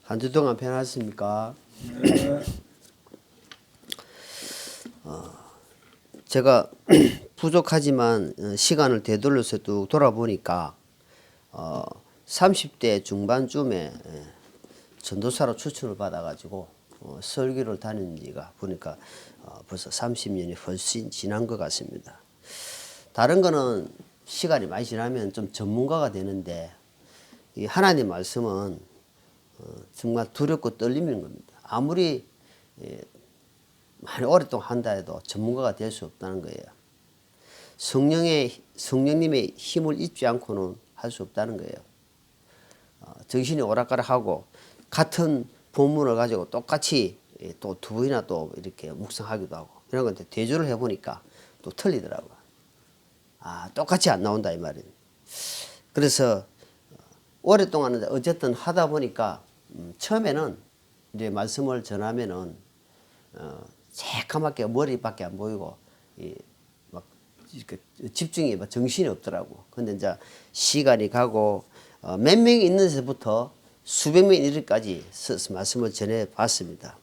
한 주 동안 편하십니까? 제가 부족하지만 시간을 되돌려서 또 돌아보니까 30대 중반쯤에 전도사로 추천을 받아가지고 설교를 다닌 지가 보니까 벌써 30년이 훨씬 지난 것 같습니다. 다른 거는 시간이 많이 지나면 좀 전문가가 되는데 이 하나님 말씀은 정말 두렵고 떨리는 겁니다. 아무리 많이 오랫동안 한다 해도 전문가가 될 수 없다는 거예요. 성령님의 힘을 잊지 않고는 할 수 없다는 거예요. 정신이 오락가락하고 같은 본문을 가지고 똑같이 또 두 번이나 또 이렇게 묵상하기도 하고 이런 건데 대조를 해보니까 또 틀리더라고요. 똑같이 안 나온다 이 말이에요. 그래서 오랫동안 어쨌든 하다 보니까 처음에는 이제 말씀을 전하면은 새까맣게 머리밖에 안 보이고 막 집중이 막 정신이 없더라고. 근데 이제 시간이 가고 몇 명이 있는 데서부터 수백 명이 이르기까지 말씀을 전해 봤습니다.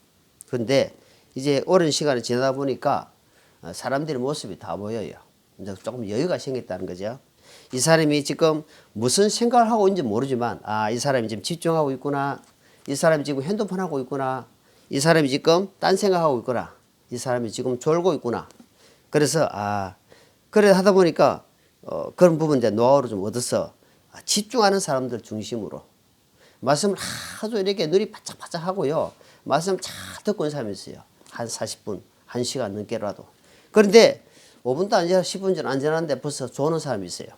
그런데 이제 오랜 시간이 지나다 보니까 사람들의 모습이 다 보여요. 이제 조금 여유가 생겼다는 거죠. 이 사람이 지금 무슨 생각을 하고 있는지 모르지만 이 사람이 지금 집중하고 있구나. 이 사람이 지금 핸드폰 하고 있구나. 이 사람이 지금 딴 생각하고 있구나. 이 사람이 지금 졸고 있구나. 그래서 그래 하다 보니까 그런 부분 이제 노하우를 좀 얻어서 집중하는 사람들 중심으로 말씀을 아주 이렇게 눈이 바짝바짝 하고요. 말씀 잘 듣고 있는 사람이 있어요. 한 40분, 1시간 넘게라도. 그런데 5분도 안 지나 10분 전 안 지났는데 벌써 조는 사람이 있어요.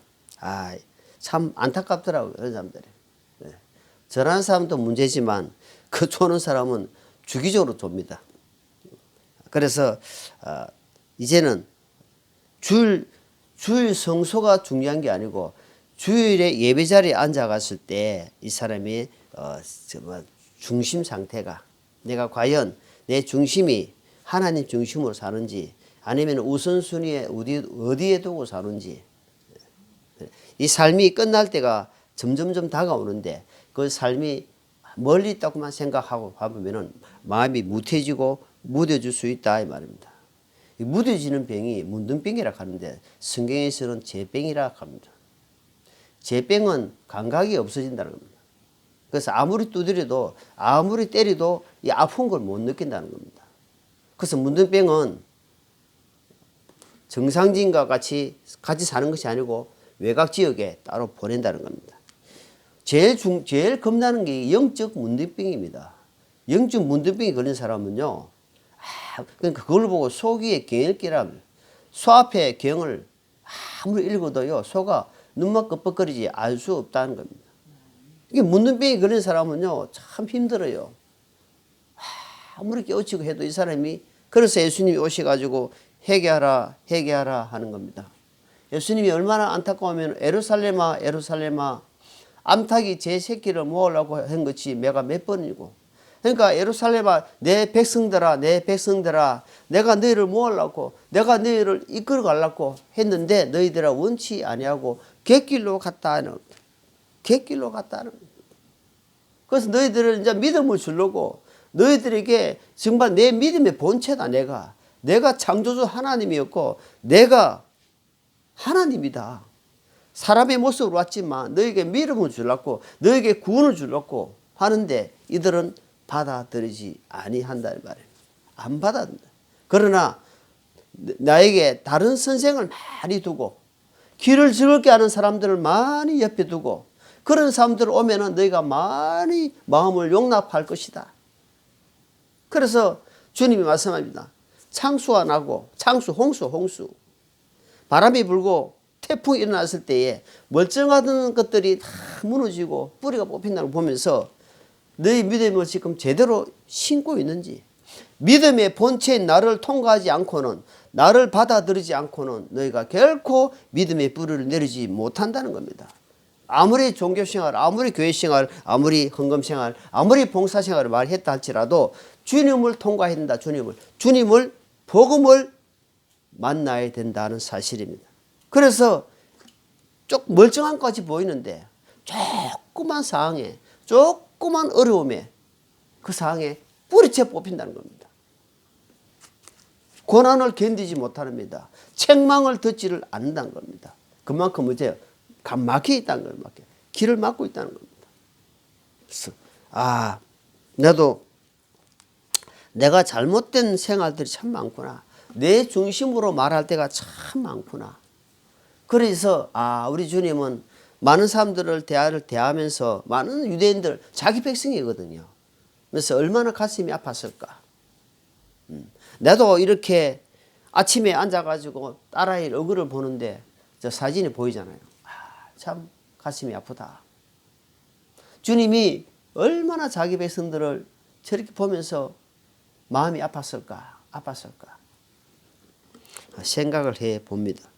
참 안타깝더라고요. 그런 사람들이. 전하는 사람도 문제지만 그 조는 사람은 주기적으로 줍니다. 그래서 이제는 주일 성소가 중요한 게 아니고 주일에 예배 자리에 앉아갔을 때 이 사람이 중심 상태가 내가 과연 내 중심이 하나님 중심으로 사는지 아니면 우선순위에 어디에 두고 사는지 이 삶이 끝날 때가 점점점 다가오는데 그 삶이 멀리 있다고만 생각하고 봐보면은 마음이 무태해지고 무뎌질 수 있다 이 말입니다. 이 무뎌지는 병이 문둥병이라 하는데 성경에서는 재병이라 합니다. 재병은 감각이 없어진다는 겁니다. 그래서 아무리 두드려도 아무리 때려도 이 아픈 걸 못 느낀다는 겁니다. 그래서 문둥병은 정상진과 같이 사는 것이 아니고 외곽 지역에 따로 보낸다는 겁니다. 제일 겁나는 게 영적 문둥병입니다. 영적 문둥병이 걸린 사람은요, 그러니까 그걸 보고 소 위에 경을 끼라. 소 앞에 경을 아무리 읽어도요, 소가 눈만 끄덕거리지 알 수 없다는 겁니다. 이게 문둥병이 걸린 사람은요, 참 힘들어요. 아무리 깨우치고 해도 이 사람이, 그래서 예수님이 오셔가지고 회개하라, 회개하라 하는 겁니다. 예수님이 얼마나 안타까우면 예루살렘아, 예루살렘아, 암탉이 제 새끼를 모으려고 한 것이 내가 몇 번이고. 그러니까 예루살렘아, 내 백성들아, 내 백성들아, 내가 너희를 모으려고, 내가 너희를 이끌어 가려고 했는데 너희들아 원치 아니하고 갯길로 갔다 하는, 갯길로 갔다 하는. 그래서 너희들은 이제 믿음을 주려고 너희들에게 정말 내 믿음의 본체다 내가 창조주 하나님이었고 내가 하나님이다. 사람의 모습으로 왔지만 너에게 믿음을 주려고 너에게 구원을 주려고 하는데 이들은 받아들이지 아니한다 말이에요. 안 받아들인다. 그러나 나에게 다른 선생을 많이 두고 길을 즐겁게 하는 사람들을 많이 옆에 두고 그런 사람들 오면은 너희가 많이 마음을 용납할 것이다. 그래서 주님이 말씀합니다. 창수가 나고 홍수 바람이 불고 태풍이 일어났을 때에 멀쩡하던 것들이 다 무너지고 뿌리가 뽑힌다는 걸 보면서 너희 믿음을 지금 제대로 신고 있는지 믿음의 본체인 나를 통과하지 않고는 나를 받아들이지 않고는 너희가 결코 믿음의 뿌리를 내리지 못한다는 겁니다. 아무리 종교생활, 아무리 교회생활, 아무리 헌금생활, 아무리 봉사생활을 말했다 할지라도 주님을 통과해야 된다. 주님을 복음을 만나야 된다는 사실입니다. 그래서 쭉 멀쩡한 것까지 보이는데 조그만 상황에 조그만 어려움에 그 상황에 뿌리채 뽑힌다는 겁니다. 고난을 견디지 못합니다. 책망을 듣지를 않는다는 겁니다. 그만큼 뭐죠? 막혀 있다는 거예요. 길을 막고 있다는 겁니다. 그래서 나도 내가 잘못된 생활들이 참 많구나. 내 중심으로 말할 때가 참 많구나. 그래서 우리 주님은 많은 사람들을 대하면서 많은 유대인들 자기 백성이거든요. 그래서 얼마나 가슴이 아팠을까. 나도 이렇게 아침에 앉아가지고 딸아이 얼굴을 보는데 저 사진이 보이잖아요. 참 가슴이 아프다. 주님이 얼마나 자기 백성들을 저렇게 보면서 마음이 아팠을까. 생각을 해 봅니다.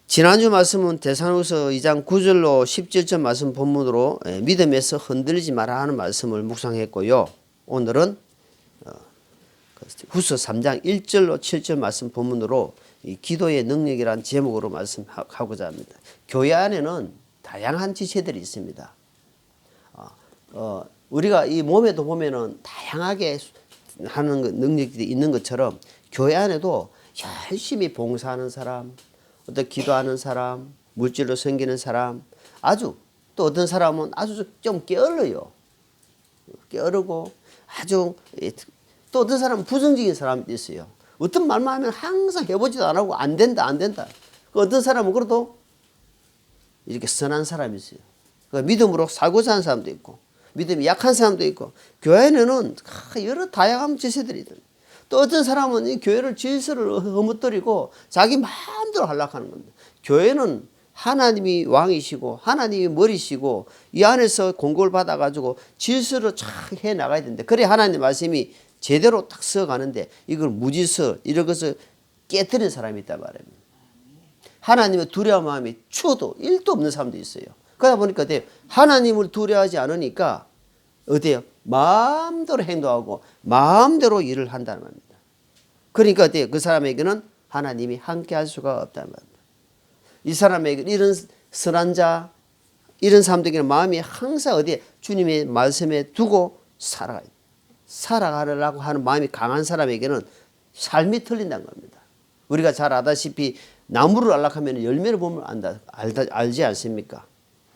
지난주 말씀은 데살로니가서 2장 9절로 17절 말씀 본문으로 믿음에서 흔들리지 마라 하는 말씀을 묵상했고요. 오늘은 후서 3장 1절로 7절 말씀 본문으로 이 기도의 능력이라는 제목으로 말씀하고자 합니다. 교회 안에는 다양한 지체들이 있습니다. 우리가 이 몸에도 보면은 다양하게 하는 능력들이 있는 것처럼 교회 안에도 열심히 봉사하는 사람, 어떤 기도하는 사람, 물질로 섬기는 사람, 또 어떤 사람은 아주 좀 게을러요. 게으르고 또 어떤 사람은 부정적인 사람도 있어요. 어떤 말만 하면 항상 해보지도 안 하고 안 된다. 어떤 사람은 그래도 이렇게 선한 사람이 있어요. 믿음으로 살고자 하는 사람도 있고, 믿음이 약한 사람도 있고, 교회에는 여러 다양한 지세들이 있다. 또 어떤 사람은 이 교회를 질서를 허무뜨리고 자기 마음대로 하려고 하는 겁니다. 교회는 하나님이 왕이시고 하나님이 머리시고 이 안에서 공고를 받아가지고 질서를 쫙 해나가야 되는데, 그래 하나님 말씀이 제대로 딱 써가는데 이걸 무질서 이런 것을 깨뜨린 사람이 있단 말이에요. 하나님의 두려운 마음이 추워도 1도 없는 사람도 있어요. 그러다 보니까 하나님을 두려워하지 않으니까 어때요? 마음대로 행동하고 마음대로 일을 한다는 말입니다. 그러니까 어때요? 그 사람에게는 하나님이 함께 할 수가 없다는 말입니다. 이 사람에게 이런 선한 자, 이런 사람들에게는 마음이 항상 어디에 주님의 말씀에 두고 살아가려고 하는 마음이 강한 사람에게는 삶이 틀린다는 겁니다. 우리가 잘 아다시피 나무를 알락하면 열매를 보면 알지 않습니까?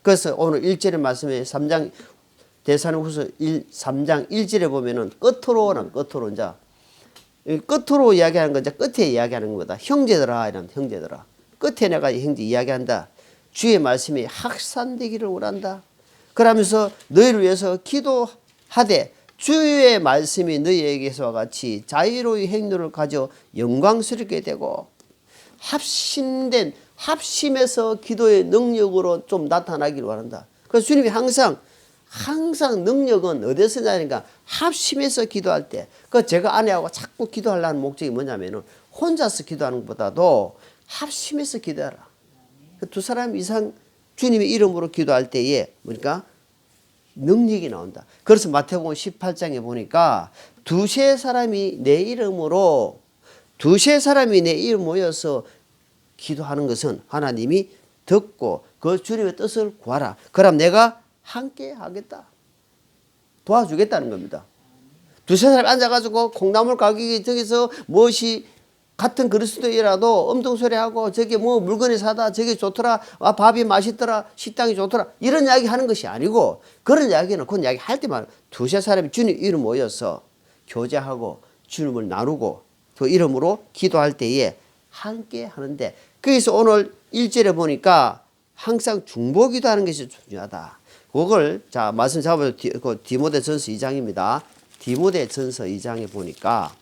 그래서 오늘 1절의 말씀에 3장 데살로니가후서 3장 1절에 보면은 끝으로 이야기하는 건 이제 끝에 이야기하는 거다. 형제들아 이런 형제들아. 끝에 내가 형제 이야기한다. 주의 말씀이 확산되기를 원한다. 그러면서 너희를 위해서 기도하되 주의 말씀이 너희에게서와 같이 자유로운 행로를 가져 영광스럽게 되고 합심해서 기도의 능력으로 좀 나타나기를 원한다. 그래서 주님이 항상 능력은 어디서 나니까 합심해서 기도할 때, 제가 아내하고 자꾸 기도하려는 목적이 뭐냐면은 혼자서 기도하는 것보다도 합심해서 기도하라. 두 사람 이상 주님의 이름으로 기도할 때에 그러니까 능력이 나온다. 그래서 마태복음 18장에 보니까 두세 사람이 내 이름으로 모여서 기도하는 것은 하나님이 듣고 그 주님의 뜻을 구하라. 그럼 내가 함께 하겠다. 도와주겠다는 겁니다. 두세 사람이 앉아가지고 콩나물 가격이 저기서 무엇이 같은 그리스도인이라도 엄통소리하고 저게 뭐 물건이 사다 저게 좋더라 밥이 맛있더라 식당이 좋더라 이런 이야기 하는 것이 아니고, 그런 이야기는 그런 이야기 할 때만 두세 사람이 주님 이름 모여서 교제하고 주님을 나누고 그 이름으로 기도할 때에 함께 하는데, 거기서 오늘 1절에 보니까 항상 중보기도 하는 것이 중요하다. 그걸 말씀 잡아서 디모데전서 2장입니다. 디모데전서 2장에 보니까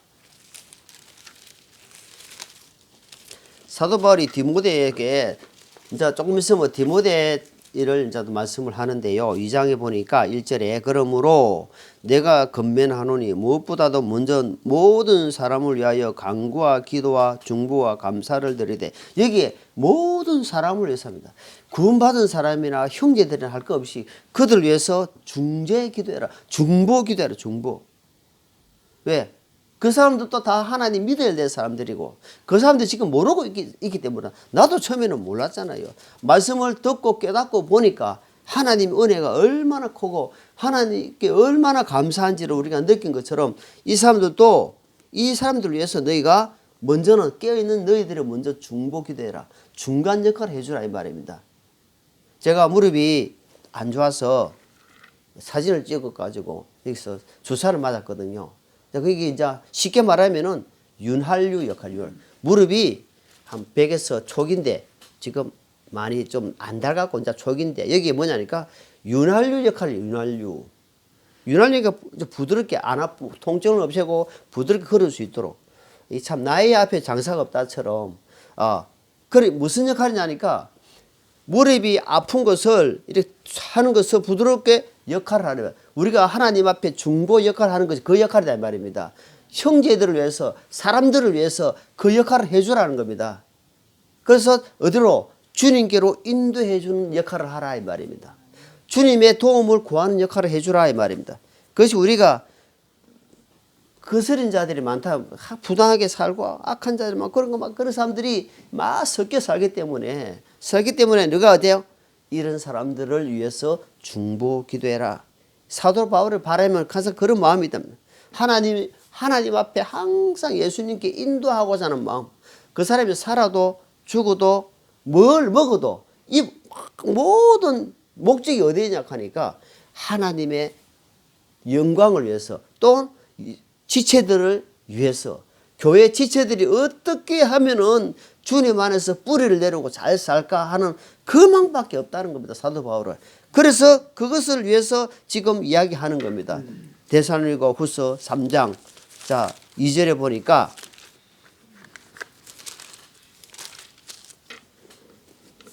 사도 바울이 디모데에게 이제 조금 있으면 디모데를 이제 말씀을 하는데요. 2장에 보니까 1절에 그러므로 내가 권면하노니 무엇보다도 먼저 모든 사람을 위하여 간구와 기도와 중보와 감사를 드리되, 여기에 모든 사람을 위해서입니다. 구원받은 사람이나 형제들이나 할 것 없이 그들 위해서 중재 기도해라. 중보 기도해라. 중보. 왜? 그 사람들도 다 하나님 믿어야 될 사람들이고 그 사람들 지금 모르고 있기 때문에 나도 처음에는 몰랐잖아요. 말씀을 듣고 깨닫고 보니까 하나님 은혜가 얼마나 크고 하나님께 얼마나 감사한지를 우리가 느낀 것처럼 이 사람들도 이 사람들을 위해서 너희가 먼저는 깨어있는 너희들이 먼저 중보 기도해라. 중간 역할을 해주라 이 말입니다. 제가 무릎이 안 좋아서 사진을 찍어가지고 여기서 주사를 맞았거든요. 그게 이제 쉽게 말하면은 윤활유 역할. 무릎이 한 100에서 초기인데 지금 많이 좀 안 닳아갖고 이제 초기인데 여기에 뭐냐니까 윤활유 역할이에요. 윤활유. 윤활유가 부드럽게 안 아프고 통증을 없애고 부드럽게 걸을 수 있도록. 이 참 나의 앞에 장사가 없다처럼 그래 무슨 역할이냐니까 무릎이 아픈 것을 이렇게 하는 것을 부드럽게 역할을 하는 거예요. 우리가 하나님 앞에 중보 역할을 하는 것이 그 역할이다 이 말입니다. 형제들을 위해서 사람들을 위해서 그 역할을 해주라는 겁니다. 그래서 어디로 주님께로 인도해 주는 역할을 하라 이 말입니다. 주님의 도움을 구하는 역할을 해주라 이 말입니다. 그것이 우리가 거스린 자들이 많다. 부당하게 살고 악한 자들 막 그런 거 막 그런 사람들이 막 섞여 살기 때문에 누가 어때요? 이런 사람들을 위해서 중보 기도해라. 사도 바울을 바라면 항상 그런 마음이 있답니다. 하나님 앞에 항상 예수님께 인도하고자 하는 마음. 그 사람이 살아도 죽어도 뭘 먹어도 이 모든 목적이 어디냐 하니까 하나님의 영광을 위해서 또 지체들을 위해서 교회 지체들이 어떻게 하면은 주님 안에서 뿌리를 내리고 잘 살까 하는 그 마음밖에 없다는 겁니다. 사도 바울은. 그래서 그것을 위해서 지금 이야기하는 겁니다. 데살로니가 후서 3장 자 2절에 보니까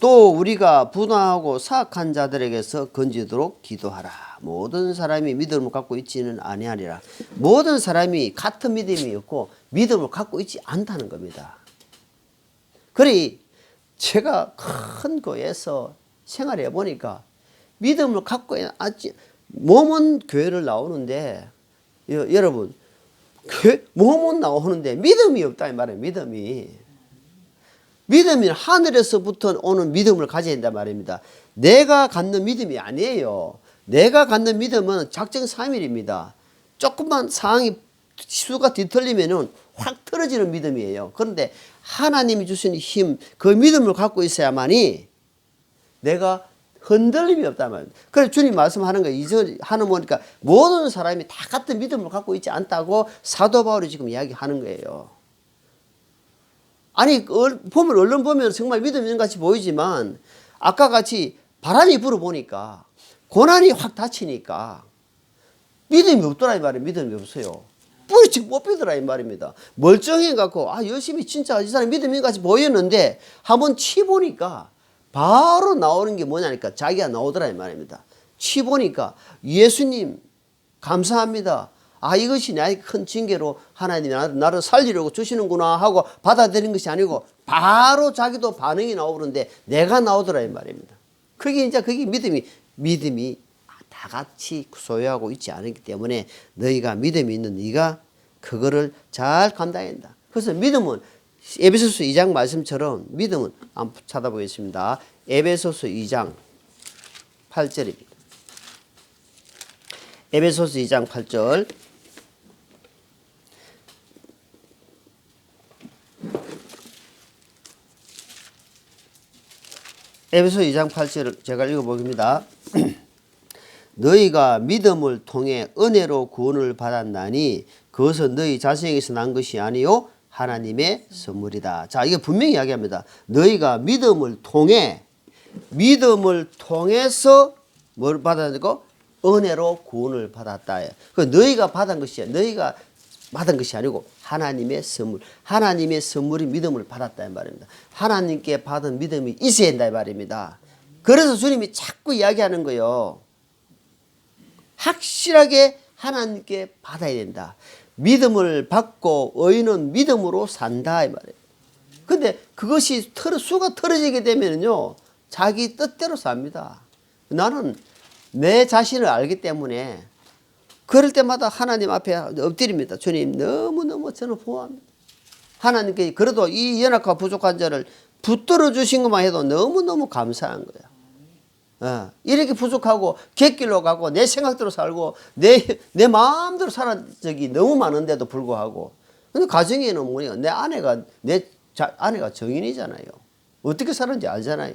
또 우리가 부당하고 사악한 자들에게서 건지도록 기도하라. 모든 사람이 믿음을 갖고 있지는 아니하리라. 모든 사람이 같은 믿음이 없고 믿음을 갖고 있지 않다는 겁니다. 그래 제가 큰 교회에서 생활해 보니까 믿음을 갖고 있지 몸은 교회를 나오는데 여러분 몸은 나오는데 믿음이 없다 이 말이에요. 믿음이 하늘에서부터 오는 믿음을 가져야 된단 말입니다. 내가 갖는 믿음이 아니에요. 내가 갖는 믿음은 작정 3일입니다. 조금만 상황이 수가 뒤틀리면은 확 틀어지는 믿음이에요. 그런데 하나님이 주신 힘, 그 믿음을 갖고 있어야만이 내가 흔들림이 없단 말입니다. 그래서 주님 말씀하는 거예요. 이절 하는 거니까 모든 사람이 다 같은 믿음을 갖고 있지 않다고 사도 바울이 지금 이야기하는 거예요. 아니 보면 얼른 보면 정말 믿음 있는 같이 보이지만 아까 같이 바람이 불어보니까 고난이 확 닥치니까 믿음이 없더라 이 말이에요. 믿음이 없어요. 뿌리치고 뽑히더라 이 말입니다. 멀쩡해 갖고 열심히 진짜 이 사람 믿음 있는 같이 보였는데 한번 치보니까 바로 나오는 게 뭐냐니까 자기가 나오더라 이 말입니다. 치보니까 예수님 감사합니다. 이것이 나의 큰 징계로 하나님이 나를 살리려고 주시는구나 하고 받아들인 것이 아니고 바로 자기도 반응이 나오는데 내가 나오더라 이 말입니다. 그게 믿음이 다 같이 소유하고 있지 않기 때문에 너희가 믿음이 있는 네가 그거를 잘 감당해야 한다. 그래서 믿음은 에베소서 2장 말씀처럼 믿음은 한번 찾아보겠습니다. 에베소서 2장 8절입니다. 에베소서 2장 8절 에베소 2장 8절을 제가 읽어보겠습니다. 너희가 믿음을 통해 은혜로 구원을 받았나니 그것은 너희 자신에게서 난 것이 아니요 하나님의 선물이다. 자, 이게 분명히 이야기합니다. 너희가 믿음을 통해서 뭘 받았고 은혜로 구원을 받았다. 그 너희가 받은 것이야. 너희가 받은 것이 아니고 하나님의 선물. 하나님의 선물이 믿음을 받았다 이 말입니다. 하나님께 받은 믿음이 있어야 된다 이 말입니다. 그래서 주님이 자꾸 이야기하는 거예요. 확실하게 하나님께 받아야 된다. 믿음을 받고 의인은 믿음으로 산다 이 말이에요. 근데 그것이 수가 틀어지게 되면요 자기 뜻대로 삽니다. 나는 내 자신을 알기 때문에 그럴 때마다 하나님 앞에 엎드립니다. 주님 너무너무 저는 보호합니다. 하나님께 그래도 이 연약하고 부족한 자를 붙들어 주신 것만 해도 너무너무 감사한 거야. 이렇게 부족하고 객길로 가고 내 생각대로 살고 내 마음대로 살은 적이 너무 많은데도 불구하고 근데 가정에는 뭐냐 내 아내가 정인이잖아요. 어떻게 사는지 알잖아요.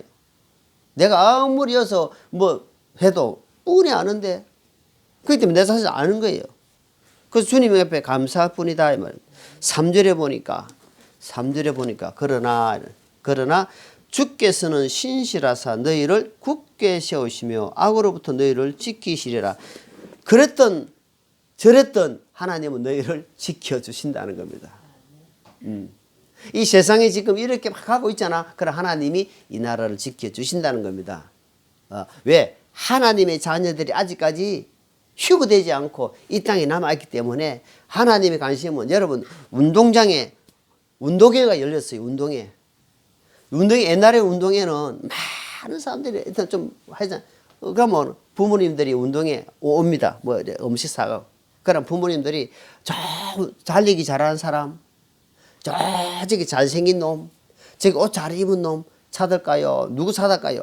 내가 아무리 여서 뭐 해도 뻔히 아는데 그렇기 때문에 내 사실 아는 거예요. 그래서 주님 옆에 감사할 뿐이다 이 말입니다. 3절에 보니까 그러나 주께서는 신실하사 너희를 굳게 세우시며 악으로부터 너희를 지키시리라. 그랬던 저랬던 하나님은 너희를 지켜주신다는 겁니다. 이 세상에 지금 이렇게 막 하고 있잖아. 그럼 하나님이 이 나라를 지켜주신다는 겁니다. 왜? 하나님의 자녀들이 아직까지 휴거되지 않고 이 땅에 남아있기 때문에 하나님의 관심은 여러분 운동장에 운동회가 열렸어요. 운동회 옛날에 운동회는 많은 사람들이 일단 좀 하잖아. 그러면 부모님들이 운동회 옵니다. 뭐 음식 사가고. 그럼 부모님들이 저 달리기 잘하는 사람, 저기 잘생긴 놈, 저기 옷 잘 입은 놈 찾을까요? 누구 찾을까요?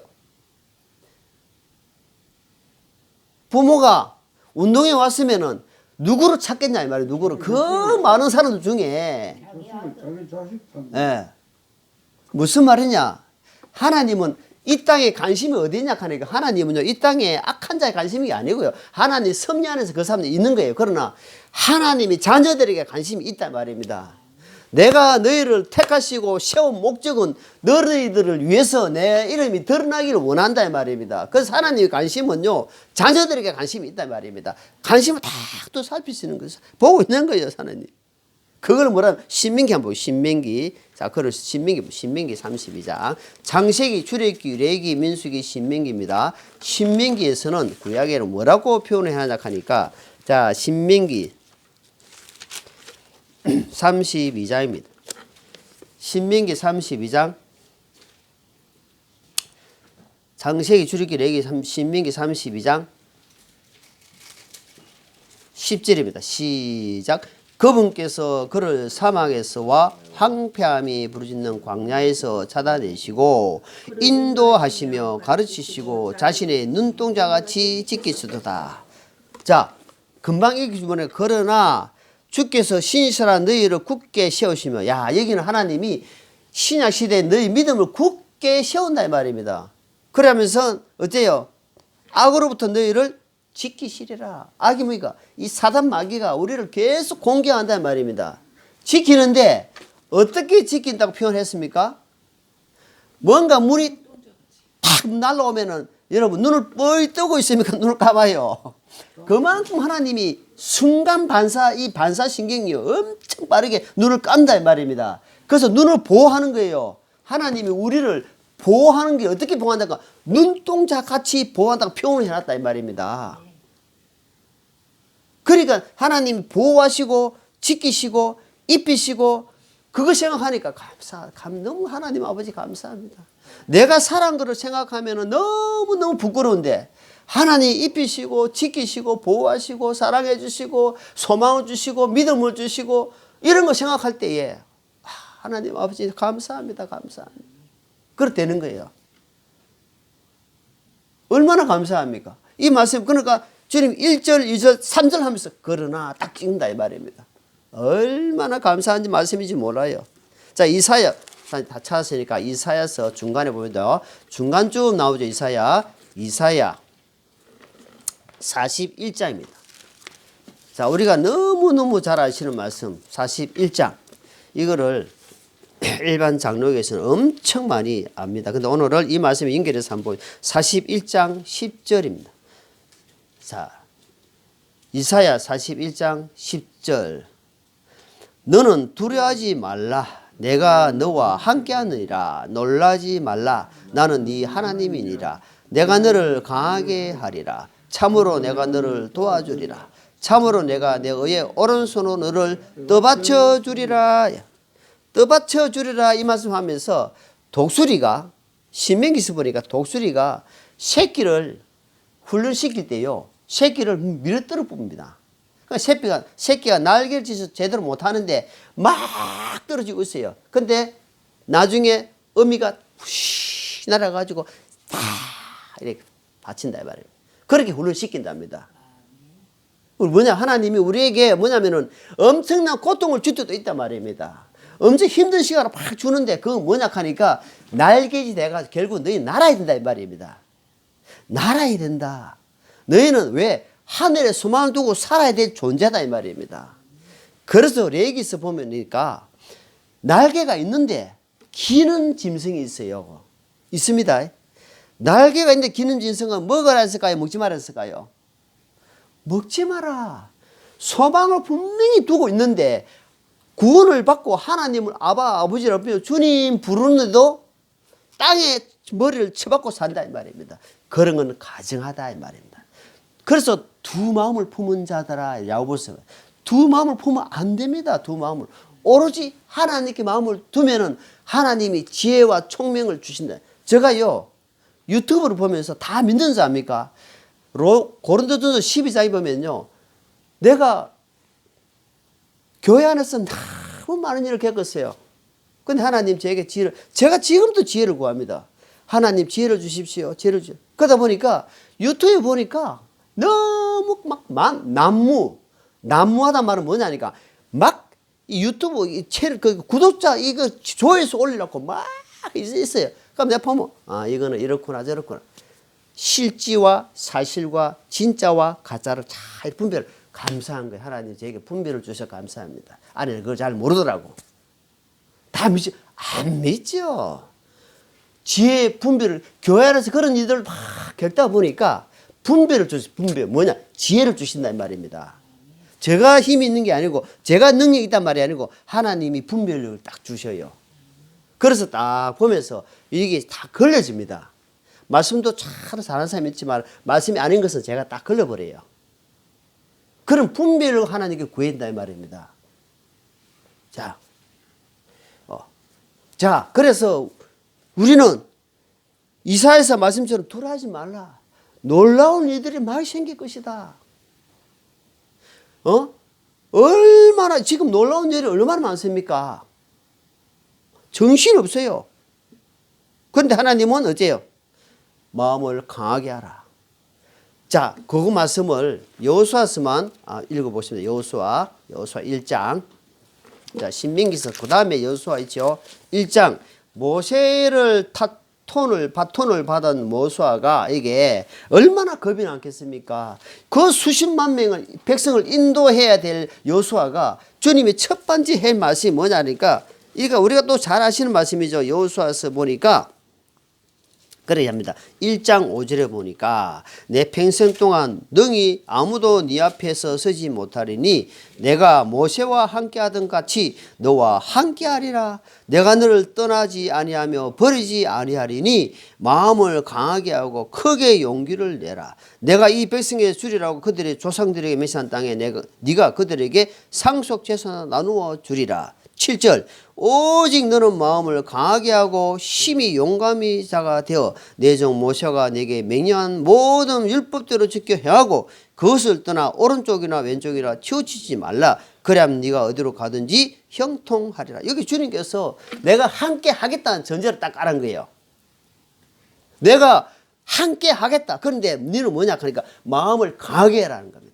부모가 운동회 왔으면은 누구를 찾겠냐 이 말이에요. 누구를 그 많은 사람들 중에 무슨 말이냐? 하나님은 이 땅에 관심이 어디냐 하니까 하나님은요 이 땅에 악한 자의 관심이 아니고요 하나님 섭리 안에서 그 사람들이 있는 거예요. 그러나 하나님이 자녀들에게 관심이 있단 말입니다. 내가 너희를 택하시고 세운 목적은 너희들을 위해서 내 이름이 드러나기를 원한다 이 말입니다. 그래서 하나님의 관심은요 자녀들에게 관심이 있단 말입니다. 관심을 다 또 살피시는 거예요. 보고 있는 거예요 하나님. 그걸 뭐라면 신명기 한번 보고 신명기 자 그걸 신명기 32장 창세기 출애굽기 레위기 민수기 신명기입니다. 신명기에서는 구약에는 뭐라고 표현을 하냐 하니까 자 신명기 32장입니다. 신명기 32장 창세기 출애굽기 레위기 신명기 32장 10절입니다. 시작. 그분께서 그를 사막에서와 황폐함이 부르짖는 광야에서 찾아내시고 인도하시며 가르치시고 자신의 눈동자같이 지키시도다. 자, 금방 읽기 전에 그러나 주께서 신실한 너희를 굳게 세우시며 야 여기는 하나님이 신약시대에 너희 믿음을 굳게 세운다 이 말입니다. 그러면서 어때요? 악으로부터 너희를 지키시리라. 악이 뭐니까 이 사단 마귀가 우리를 계속 공격한다는 말입니다. 지키는데 어떻게 지킨다고 표현했습니까? 뭔가 물이 탁 날라오면은 여러분 눈을 뻘 뜨고 있습니까? 눈을 감아요. 그만큼 하나님이 순간 이 반사신경이 엄청 빠르게 눈을 깐다 이 말입니다. 그래서 눈을 보호하는 거예요. 하나님이 우리를 보호하는 게 어떻게 보호한다까? 눈동자 같이 보호한다고 표현을 해놨다 이 말입니다. 그러니까 하나님 보호하시고 지키시고 입히시고 그거 생각하니까 너무 하나님 아버지 감사합니다. 내가 살아온 것을 생각하면 너무너무 부끄러운데 하나님 입히시고 지키시고 보호하시고 사랑해 주시고 소망을 주시고 믿음을 주시고 이런 거 생각할 때에 하나님 아버지 감사합니다. 감사합니다. 그렇게 되는 거예요. 얼마나 감사합니까? 이 말씀 그러니까 주님 1절, 2절, 3절 하면서 그러나 딱 찍는다 이 말입니다. 얼마나 감사한지 말씀인지 몰라요. 자 이사야 다 찾았으니까 이사야서 중간에 보면 중간쯤 나오죠. 이사야 41장입니다. 자 우리가 너무너무 잘 아시는 말씀 41장 이거를 일반 장로교에서는 엄청 많이 압니다. 근데 오늘은 이 말씀에 연결해서 한번 41장 10절입니다. 자, 이사야 41장 10절. 너는 두려워하지 말라. 내가 너와 함께하느니라. 놀라지 말라. 나는 네 하나님이니라. 내가 너를 강하게 하리라. 참으로 내가 너를 도와주리라. 참으로 내가 내 의의 오른손으로 너를 떠받쳐 주리라. 떠받쳐 주리라 이 말씀하면서 독수리가 신명기에서 보니까 독수리가 새끼를 훈련시킬 때요 새끼를 밀어떨어 봅니다. 그러니까 새끼가 날개를 찢어서 제대로 못하는데 막 떨어지고 있어요. 근데 나중에 어미가 푸시 날아가지고 다 이렇게 바친다 이 말이에요. 그렇게 훈련시킨답니다. 뭐냐, 하나님이 우리에게 뭐냐면은 엄청난 고통을 줄 때도 있단 말입니다. 엄청 힘든 시간을 팍 주는데 그건 뭐냐 하니까 날개짓 돼가 결국 너희 날아야 된다 이 말입니다. 날아야 된다. 너희는 왜 하늘에 소망을 두고 살아야 될 존재다 이 말입니다. 그래서 레기스 보면니까 날개가 있는데 기는 짐승이 있어요. 있습니다. 날개가 있는데 기는 짐승은 먹으라 했을까요? 먹지 말라 했을까요? 먹지 마라. 소망을 분명히 두고 있는데 구원을 받고 하나님을 아버지를 부르며 주님 부르는데도 땅에 머리를 쳐박고 산다 이 말입니다. 그런 건 가증하다 이 말입니다. 그래서 두 마음을 품은 자들아 야고보서 두 마음을 품으면 안 됩니다. 두 마음을 오로지 하나님께 마음을 두면은 하나님이 지혜와 총명을 주신다. 제가요 유튜브를 보면서 다 믿는 자 압니까? 고린도전서 12장에 보면요 내가 교회 안에서 너무 많은 일을 겪었어요. 근데 하나님 저에게 지혜를, 제가 지금도 지혜를 구합니다. 하나님 지혜를 주십시오. 지혜를 주십시오. 그러다 보니까 유튜브에 보니까 너무 막 난무하단 말은 뭐냐니까 막 이 유튜브 그 구독자 이거 조회수 올리려고 막 있어요. 그럼 내가 보면 이거는 이렇구나 저렇구나. 실지와 사실과 진짜와 가짜를 잘 분별. 감사한 거예요. 하나님 저에게 분별을 주셔서 감사합니다. 아내는 그걸 잘 모르더라고. 다 믿지? 안 믿죠. 지혜 분별을 교회 안에서 그런 일들을 막 겪다 보니까 분별을 주시. 분별 뭐냐? 지혜를 주신다 이 말입니다. 제가 힘이 있는 게 아니고 제가 능력이 있단 말이 아니고 하나님이 분별력을 딱 주셔요. 그래서 딱 보면서 이게 다 걸려집니다. 말씀도 참 잘하는 사람이 있지만 말씀이 아닌 것은 제가 딱 걸려버려요. 그런 분별을 하나님께 구한다 이 말입니다. 자, 그래서 우리는 이사야서 말씀처럼 두려워하지 말라. 놀라운 일들이 많이 생길 것이다. 얼마나 지금 놀라운 일이 얼마나 많습니까? 정신 없어요. 그런데 하나님은 어째요? 마음을 강하게 하라. 자, 그거 말씀을 여호수아서만 읽어보십니다. 여호수아 1장. 자, 신명기서 그 다음에 여호수아 있죠. 1장 모세를 바톤을 받은 모세가 이게 얼마나 겁이 많겠습니까? 그 수십만 명을 백성을 인도해야 될 여호수아가 주님이 첫 번째 할 말씀이 뭐냐니까 이거 우리가 또 잘 아시는 말씀이죠. 여호수아서 보니까 그래야 합니다. 1장 5절에 보니까 내 평생 동안 능히 아무도 네 앞에서 서지 못하리니 내가 모세와 함께하던 같이 너와 함께하리라. 내가 너를 떠나지 아니하며 버리지 아니하리니 마음을 강하게 하고 크게 용기를 내라. 내가 이 백성에게 주리라고 그들의 조상들에게 맹세한 땅에 네가 그들에게 상속 재산을 나누어 주리라. 7절 오직 너는 마음을 강하게 하고 심히 용감히 자가 되어 내 종 모세가 내게 명령한 모든 율법대로 지켜 행하고 그것을 떠나 오른쪽이나 왼쪽이나 치우치지 말라. 그래야만 네가 어디로 가든지 형통하리라. 여기 주님께서 내가 함께 하겠다는 전제를 딱 깔은 거예요. 내가 함께 하겠다. 그런데 너는 뭐냐 하니까 마음을 강하게 해라는 겁니다.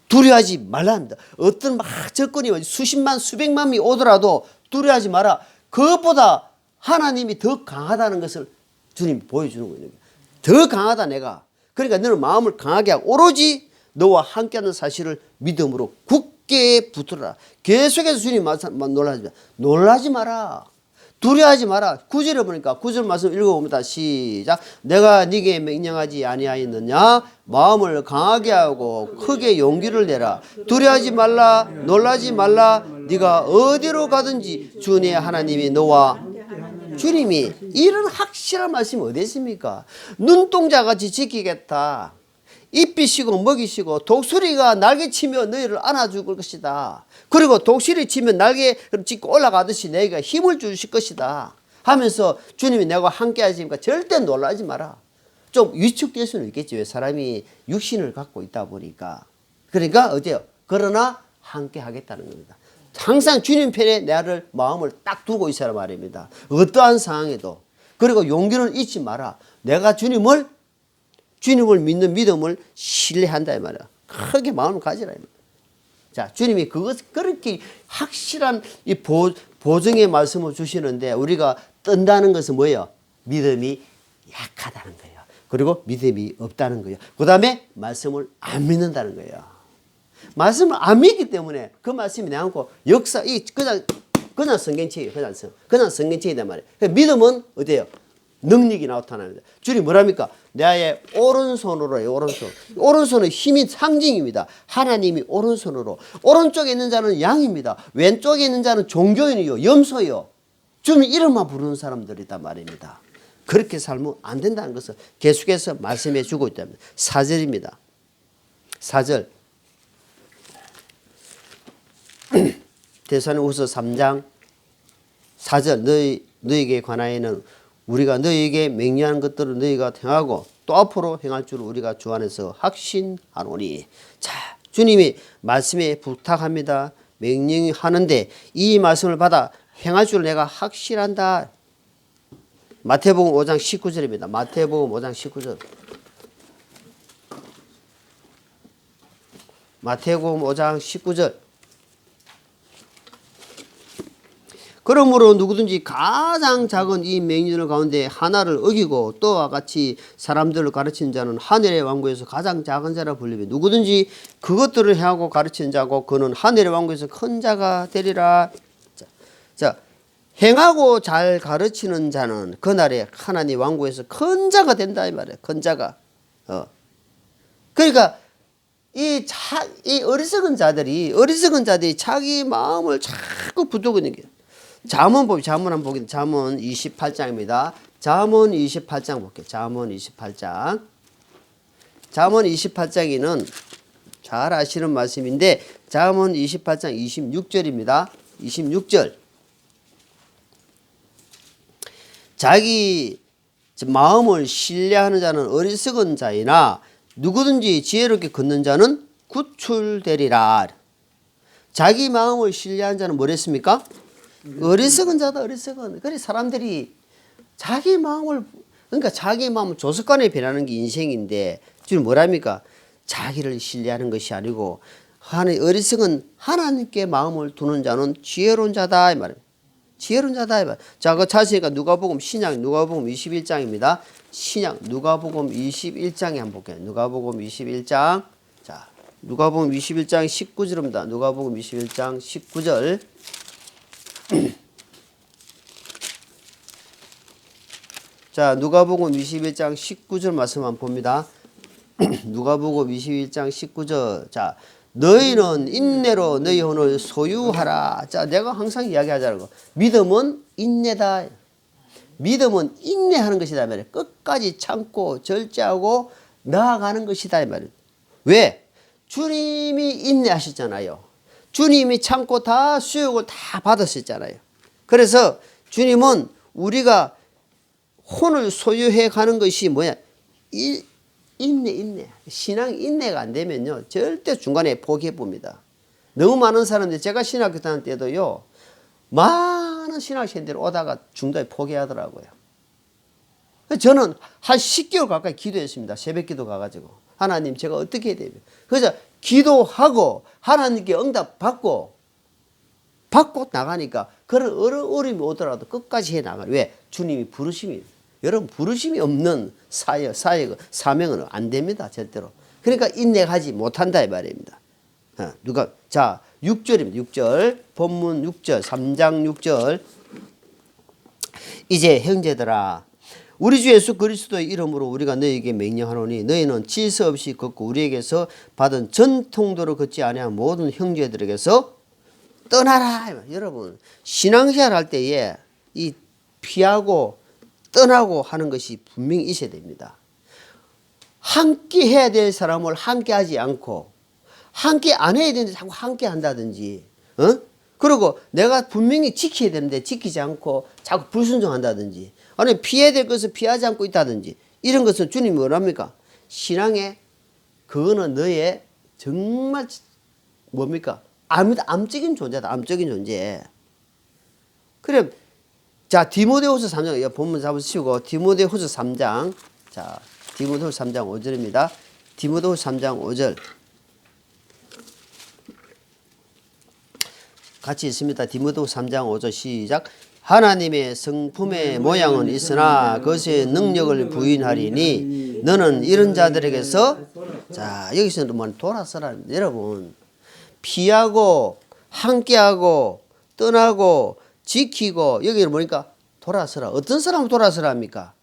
두려워하지 말랍니다. 어떤 막 접근이 수십만 수백만 명이 오더라도 두려워하지 마라. 그것보다 하나님이 더 강하다는 것을 주님이 보여주는 거예요. 더 강하다 내가. 그러니까 너는 마음을 강하게 하고 오로지 너와 함께하는 사실을 믿음으로 굳게 붙들어라. 계속해서 주님 놀라지 마라. 두려워하지 마라. 9절에 보니까 9절 말씀 읽어봅니다. 시작. 내가 네게 명령하지 아니하였느냐? 마음을 강하게 하고 크게 용기를 내라. 두려워하지 말라. 놀라지 말라. 네가 어디로 가든지 주님의 하나님이 너와 주님이 이런 확실한 말씀이 어디 있습니까? 눈동자같이 지키겠다. 입히시고 먹이시고 독수리가 날개치며 너희를 안아줄 것이다. 그리고 독수리 치면 날개를 짚고 올라가듯이 너희가 힘을 주실 것이다 하면서 주님이 내가 함께 하시니까 절대 놀라지 마라. 좀 위축될 수는 있겠지. 왜 사람이 육신을 갖고 있다 보니까. 그러니까 어때요? 그러나 함께 하겠다는 겁니다. 항상 주님 편에 나를 마음을 딱 두고 있어라 말입니다. 어떠한 상황에도. 그리고 용기를 잊지 마라. 내가 주님을 주님을 믿는 믿음을 신뢰한다 이 말이야. 크게 마음을 가지라 이 말이야. 자, 주님이 그렇게 확실한 이 보증의 말씀을 주시는데 우리가 뜬다는 것은 뭐예요? 믿음이 약하다는 거예요. 그리고 믿음이 없다는 거예요. 그 다음에 말씀을 안 거예요. 말씀을 안 믿기 때문에 그 말씀이 나오고 역사, 그냥 성경책이에요. 그냥 성경책이란 말이에요. 믿음은 어때요? 능력이 나타납니다. 주님 뭐랍니까? 나의 오른손으로요, 오른손. 오른손은 힘이 상징입니다. 하나님이 오른손으로. 오른쪽에 있는 자는 양입니다. 왼쪽에 있는 자는 종교인이요, 염소요. 주님 이름만 부르는 사람들이단 말입니다. 그렇게 살면 안 된다는 것을 계속해서 말씀해 주고 있답니다. 4절입니다. 4절. 데살로니가후서 3장 4절 너희에게 관하여는 우리가 너희에게 명령하는 것들을 너희가 행하고 또 앞으로 행할 줄 우리가 주 안에서 확신하노니. 자, 주님이 말씀에 부탁합니다. 명령하는데 이 말씀을 받아 행할 줄 내가 확실한다. 마태복음 5장 19절입니다. 마태복음 5장 19절. 마태복음 5장 19절. 그러므로 누구든지 가장 작은 이 명령을 가운데 하나를 어기고 또와 같이 사람들을 가르치는 자는 하늘의 왕국에서 가장 작은 자라 불리며 누구든지 그것들을 행하고 가르치는 자고 그는 하늘의 왕국에서 큰 자가 되리라. 자, 행하고 잘 가르치는 자는 그날에 하나님 왕국에서 큰 자가 된다 이 말이에요. 큰 자가. 그러니까 이 어리석은 자들이 자기 마음을 자꾸 붙들고 있는 게. 잠언 한번 보겠습니다. 잠언 28장입니다. 잠언 28장 볼게요. 잠언 28장. 잠언 28장에는 잘 아시는 말씀인데 잠언 28장 26절입니다. 26절. 자기 마음을 신뢰하는 자는 어리석은 자이나 누구든지 지혜롭게 걷는 자는 구출되리라. 자기 마음을 신뢰하는 자는 뭐랬습니까? 어리석은 자다, 어리석은. 그래 사람들이 자기 마음을, 그러니까 자기 마음을 조석관에 변하는 게 인생인데 주님 뭐랍니까? 자기를 신뢰하는 것이 아니고 어리석은 하나님께 마음을 두는 자는 지혜로운 자다 이 말입니다. 지혜로운 자다 이 말. 자, 그 찾으니까 누가복음 신약 누가복음 21장입니다. 신약 누가복음 21장에 한번 볼게요. 누가복음 21장. 자, 누가복음 21장 19절입니다. 누가복음 21장 19절. 자, 누가복음 21장 19절 말씀만 봅니다. 누가복음 21장 19절. 자, 너희는 인내로 너희 혼을 소유하라. 자, 내가 항상 이야기하자는 거. 믿음은 인내다. 믿음은 인내하는 것이다 말이야. 끝까지 참고 절제하고 나아가는 것이다 이 말이야. 왜? 주님이 인내하셨잖아요. 주님이 참고 다 수욕을 다 받으셨잖아요. 그래서 주님은 우리가 혼을 소유해 가는 것이 뭐야? 인내. 신앙 인내가 안 되면요. 절대 중간에 포기해 봅니다. 너무 많은 사람들이 제가 신학교 다닐 때도요. 많은 신학생들이 오다가 중도에 포기하더라고요. 저는 한 10개월 가까이 기도했습니다. 새벽 기도 가가지고. 하나님 제가 어떻게 해야 됩니까? 그래서 기도하고 하나님께 응답 받고 나가니까 그런 어려움이 오더라도 끝까지 해 나가요. 왜? 주님이 부르심이. 여러분 부르심이 없는 사명은 안 됩니다. 절대로. 그러니까 인내하지 못한다 이 말입니다. 자 6절입니다. 6절 본문 6절 3장 6절. 이제 형제들아 우리 주 예수 그리스도의 이름으로 우리가 너희에게 명령하노니 너희는 질서 없이 걷고 우리에게서 받은 전통대로 걷지 아니한 모든 형제들에게서 떠나라. 여러분 신앙생활 할 때에 이 피하고 떠나고 하는 것이 분명히 있어야 됩니다. 함께 해야 될 사람을 함께 하지 않고 함께 안 해야 되는데 자꾸 함께 한다든지 그리고 내가 분명히 지켜야 되는데 지키지 않고 자꾸 불순종한다든지 아니 피해야 될 것을 피하지 않고 있다든지 이런 것은 주님이 뭐랍니까? 신앙에 그거는 너의 정말 뭡니까? 암적인 존재다. 암적인 존재. 그래 자 디모데후서 3장 본문 잡으시고 디모데후서 3장 자 디모데후서 3장 5절입니다. 디모데후서 3장 5절. 같이 있습니다. 디모데후서 3장 5절 시작. 하나님의 성품의 모양은 있으나 그것의 능력을 부인하리니 너는 이런 자들에게서 자 여기서는 뭐 돌아서라. 여러분 피하고 함께하고 떠나고 지키고 여기는 뭐니까 돌아서라. 어떤 사람은 돌아서라 합니까?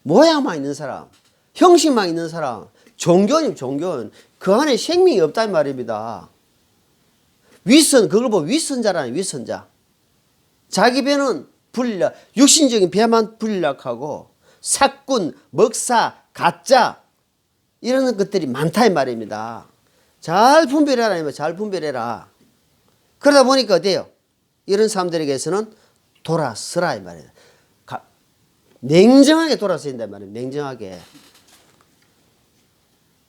모양만 있는 사람, 형식만 있는 사람, 종교는 종교는 그 안에 생명이 없단 말입니다. 윗선 그걸 보고 윗선자라는 윗선자. 자기 배는 불락, 육신적인 배만 불락하고 사꾼, 먹사, 가짜 이런 것들이 많다 이 말입니다. 잘 분별해라. 잘 분별해라. 그러다 보니까 어때요? 이런 사람들에게서는 돌아서라 이 말이에요. 냉정하게 돌아서야 된단 말이에요. 냉정하게.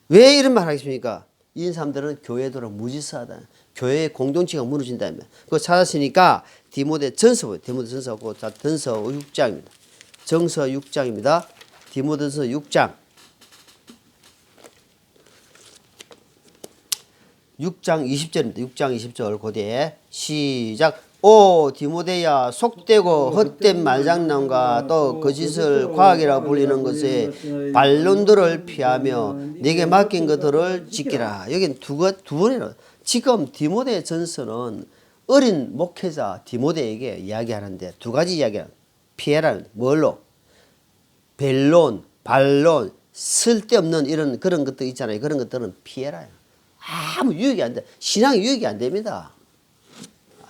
왜 이런 말 하겠습니까? 이 사람들은 교회도록 무지서하다. 교회의 공동체가 무너진다면. 그거 찾았으니까 디모데전서 디모데전서고 자 전서 6장입니다. 정서 6장입니다. 디모데전서 6장. 6장 20절입니다. 6장 20절 고대에 시작. 오 디모데야 속되고 헛된 말장난과 또 거짓을 과학이라고 불리는 것에 반론들을 피하며 네게 맡긴 것들을 지키라. 여기는 두 번이나 지금 디모데 전서는 어린 목회자 디모데에게 이야기하는데 두 가지 이야기를 피해라는 뭘로? 변론, 반론, 쓸데없는 이런 그런 것들 있잖아요. 그런 것들은 피해라요. 아무 유익이 안 돼. 신앙이 유익이 안 됩니다.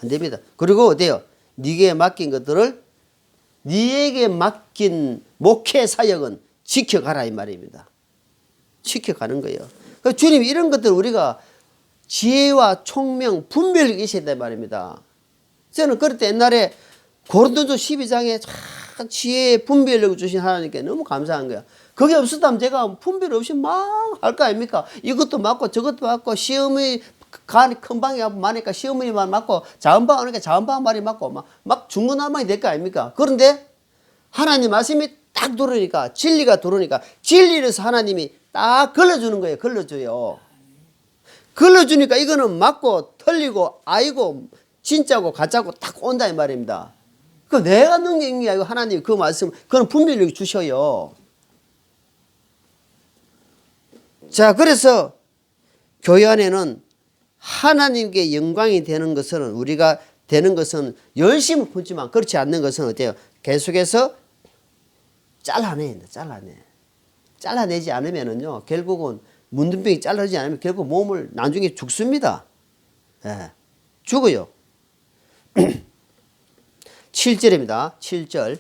안 됩니다. 그리고 어때요? 네게 맡긴 것들을 네에게 맡긴 목회 사역은 지켜가라 이 말입니다. 지켜가는 거예요. 그러니까 주님이 이런 것들 우리가 지혜와 총명, 분별력이 있어야 된단 말입니다. 저는 그럴 때 옛날에 고린도전서 12장에 참 지혜, 분별력을 주신 하나님께 너무 감사한 거야. 그게 없었다면 제가 분별 없이 막 할 거 아닙니까? 이것도 맞고 저것도 맞고 시험이 큰 방이 많으니까 시어머니만 맞고 작은 방 오니까 작은 방 말이 맞고 막 중구난방이 될 거 아닙니까? 그런데 하나님 말씀이 딱 들어오니까 진리가 들어오니까 진리에서 하나님이 딱 걸러주는 거예요. 걸러줘요. 걸러주니까 이거는 맞고 틀리고 아이고 진짜고 가짜고 딱 온다 이 말입니다. 그 내가 능력인 게 아니고 하나님 그 말씀 그건 분별력이 주셔요. 자 그래서 교회 안에는 하나님께 영광이 되는 것은 우리가 되는 것은 열심히 품지만 그렇지 않는 것은 어때요? 계속해서 잘라내야 된다. 잘라내지 않으면은요 결국은 문둥병이 잘라지지 않으면 결국 몸을 나중에 죽습니다. 예, 죽어요. 7절입니다. 7절.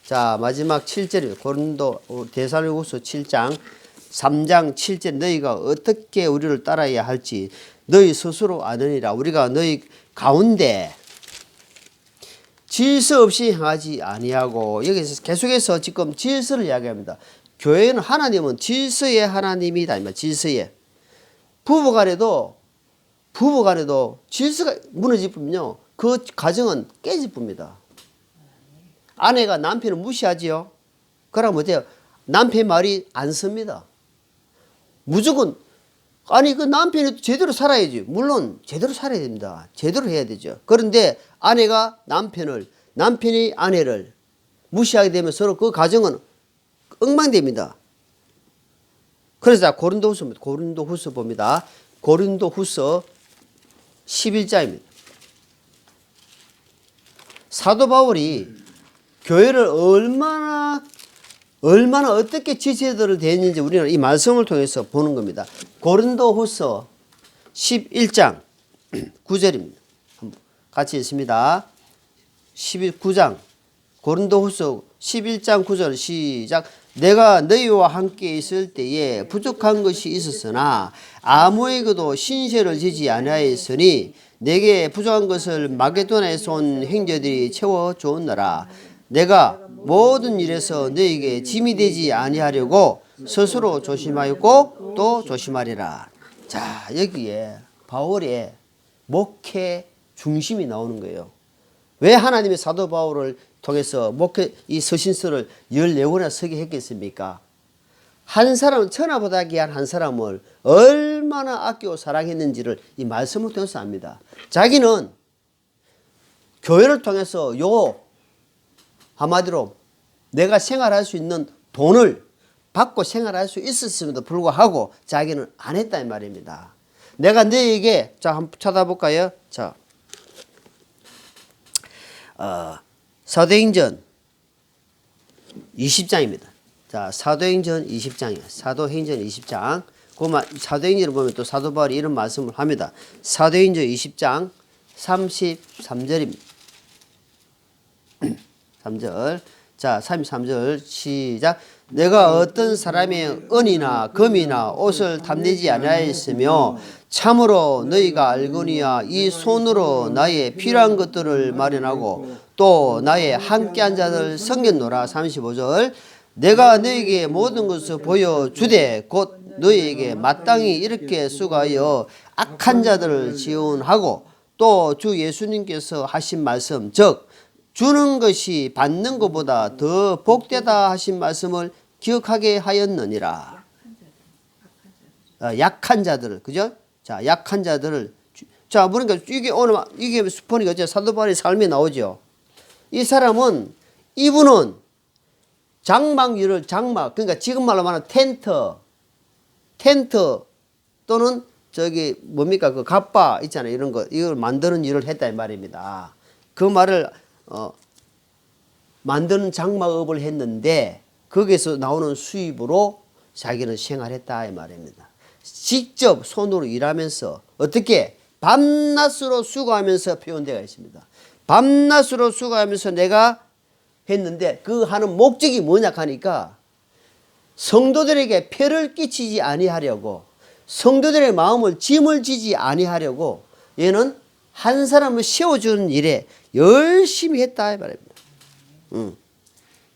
자 마지막 7절입니다. 고린도 데살로니가후서 7장 3장 7절 너희가 어떻게 우리를 따라야 할지 너희 스스로 아느니라. 우리가 너희 가운데 질서 없이 행하지 아니하고 여기서 계속해서 지금 질서를 이야기합니다. 교회는 하나님은 질서의 하나님이다. 질서의 부부간에도 질서가 무너지면요 그 가정은 깨집니다. 아내가 남편을 무시하지요. 그러면 어때요? 남편 말이 안 섭니다. 무조건 아니 그 남편이 제대로 살아야지. 물론 제대로 살아야 됩니다. 제대로 해야 되죠. 그런데 아내가 남편이 아내를 무시하게 되면 서로 그 가정은 엉망됩니다. 그래서 고린도후서 봅니다. 고린도후서 11장입니다. 사도 바울이 교회를 얼마나 어떻게 지체들을 대했는지 우리는 이 말씀을 통해서 보는 겁니다. 고린도후서 11장 9절입니다. 같이 있습니다. 19장 고린도후서 11장 9절 시작. 내가 너희와 함께 있을 때에 부족한 것이 있었으나 아무에게도 신세를 지지 아니하였으니 내게 부족한 것을 마게도나에서 온 형제들이 채워 주었노라. 내가 모든 일에서 너에게 짐이 되지 아니하려고 스스로 조심하였고 또 조심하리라. 자 여기에 바울의 목회 중심이 나오는 거예요. 왜 하나님의 사도 바울을 통해서 목회 이 서신서를 14권이나 쓰게 했겠습니까? 한 사람은 천하보다 귀한 한 사람을 얼마나 아끼고 사랑했는지를 이 말씀을 통해서 압니다. 자기는 교회를 통해서 한마디로 내가 생활할 수 있는 돈을 받고 생활할 수 있었음에도 불구하고 자기는 안 했다 이 말입니다. 내가 너에게 자 한번 찾아볼까요? 자, 사도행전 20장입니다. 자, 사도행전 20장이에요. 사도행전 20장. 사도행전을 보면 또 사도 바울이 이런 말씀을 합니다. 사도행전 20장 33절입니다. 3절. 자, 33절 시작. 내가 어떤 사람의 은이나 금이나 옷을 탐내지 아니하였으며 참으로 너희가 알거니와 이 손으로 나의 필요한 것들을 마련하고 또 나의 함께한 자들 섬겼노라. 35절. 내가 너에게 모든 것을 보여주되 곧 너희에게 마땅히 이렇게 수고하여 악한 자들을 지원하고 또 주 예수님께서 하신 말씀 즉 주는 것이 받는 것보다 더 복되다 하신 말씀을 기억하게 하였느니라. 약한 자들을, 그죠? 자, 약한 자들을. 자, 그러니까 이게 보니까 어째 사도 바울의 삶에 나오죠. 이 사람은, 이분은 그러니까 지금 말로 말하는 텐트 또는 저기 뭡니까? 그 갑바 있잖아요. 이런 거, 이걸 만드는 일을 했다 이 말입니다. 그 말을, 만드는 장막업을 했는데 거기에서 나오는 수입으로 자기는 생활했다 이 말입니다. 직접 손으로 일하면서 어떻게 밤낮으로 수고하면서 표현 되어 있습니다. 밤낮으로 수고하면서 내가 했는데 그 하는 목적이 뭐냐 하니까 성도들에게 폐를 끼치지 아니하려고 성도들의 마음을 짐을 지지 아니하려고 얘는 한 사람을 세워주는 일에 열심히 했다 이 말입니다.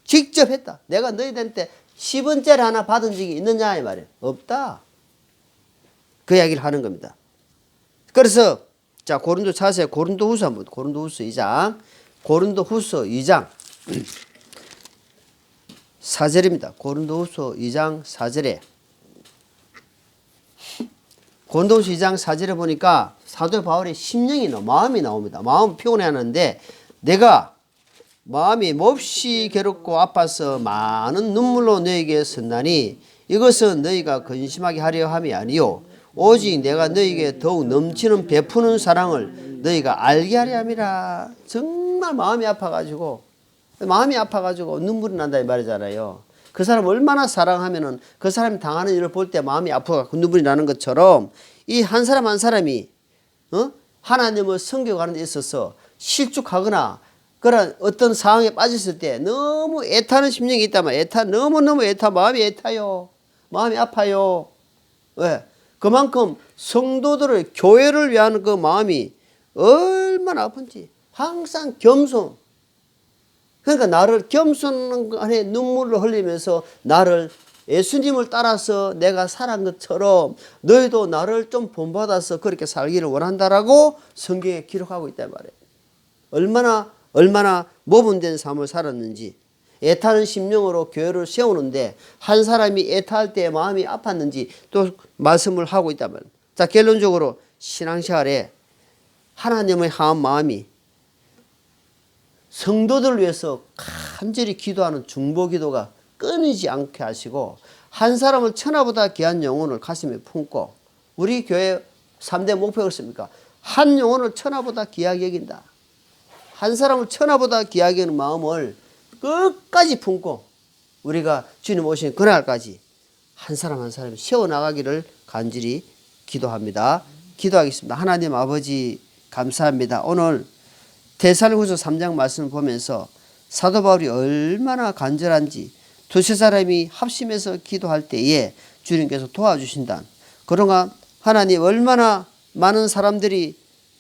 직접 했다. 내가 너희들한테 10원짜리 하나 받은 적이 있느냐 이 말이에요. 없다. 그 이야기를 하는 겁니다. 그래서 자 고린도 자세 고린도후서 한번 고린도후서 2장 4절입니다. 고린도후서 2장 4절에 고린도후서 2장 4절에 보니까 사도 바울의 심령이 마음이 나옵니다. 마음 표현하는데 내가 마음이 몹시 괴롭고 아파서 많은 눈물로 너에게 썼나니 이것은 너희가 근심하게 하려 함이 아니요 오직 내가 너희에게 더욱 넘치는 베푸는 사랑을 너희가 알게 하려 함이라. 정말 마음이 아파가지고 눈물이 난다 이 말이잖아요. 그 사람 얼마나 사랑하면은 그 사람이 당하는 일을 볼 때 마음이 아파서 눈물이 나는 것처럼 이 한 사람 한 사람이 하나님을 섬겨가는 데 있어서 실족하거나 그런 어떤 상황에 빠졌을 때 너무 애타는 심령이 있다면 너무너무 마음이 애타요. 마음이 아파요. 왜? 그만큼 성도들의 교회를 위한 그 마음이 얼마나 아픈지 항상 겸손. 그러니까 나를 겸손 안에 눈물을 흘리면서 나를 예수님을 따라서 내가 살아간 것처럼 너희도 나를 좀 본받아서 그렇게 살기를 원한다라고 성경에 기록하고 있단 말이에요. 얼마나 모범된 삶을 살았는지 애타는 심령으로 교회를 세우는데 한 사람이 애타할 때 마음이 아팠는지 또 말씀을 하고 있단 말이에요. 자, 결론적으로 신앙생활에 하나님의 향한 마음이 성도들을 위해서 간절히 기도하는 중보기도가 끊이지 않게 하시고 한 사람을 천하보다 귀한 영혼을 가슴에 품고 우리 교회 3대 목표가 있습니까? 한 영혼을 천하보다 귀하게 여긴다. 한 사람을 천하보다 귀하게 여기는 마음을 끝까지 품고 우리가 주님 오신 그날까지 한 사람 한 사람이 세워나가기를 간절히 기도합니다. 기도하겠습니다. 하나님 아버지 감사합니다. 오늘 데살로니가후서 3장 말씀을 보면서 사도 바울이 얼마나 간절한지 두세 사람이 합심해서 기도할 때에 주님께서 도와주신다. 그러나 하나님 얼마나 많은 사람들이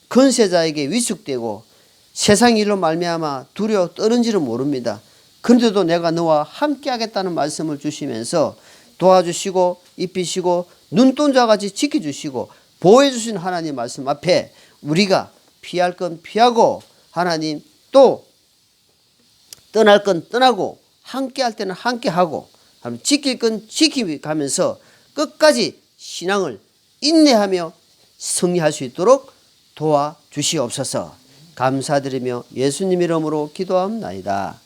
건세자에게 위축되고 세상 일로 말미암아 두려워 떠는지는 모릅니다. 그런데도 내가 너와 함께 하겠다는 말씀을 주시면서 도와주시고 입히시고 눈동자 같이 지켜주시고 보호해 주신 하나님 말씀 앞에 우리가 피할 건 피하고 하나님 또 떠날 건 떠나고 함께 할 때는 함께 하고 지킬 건 지키가면서 끝까지 신앙을 인내하며 승리할 수 있도록 도와주시옵소서. 감사드리며 예수님 이름으로 기도합니다.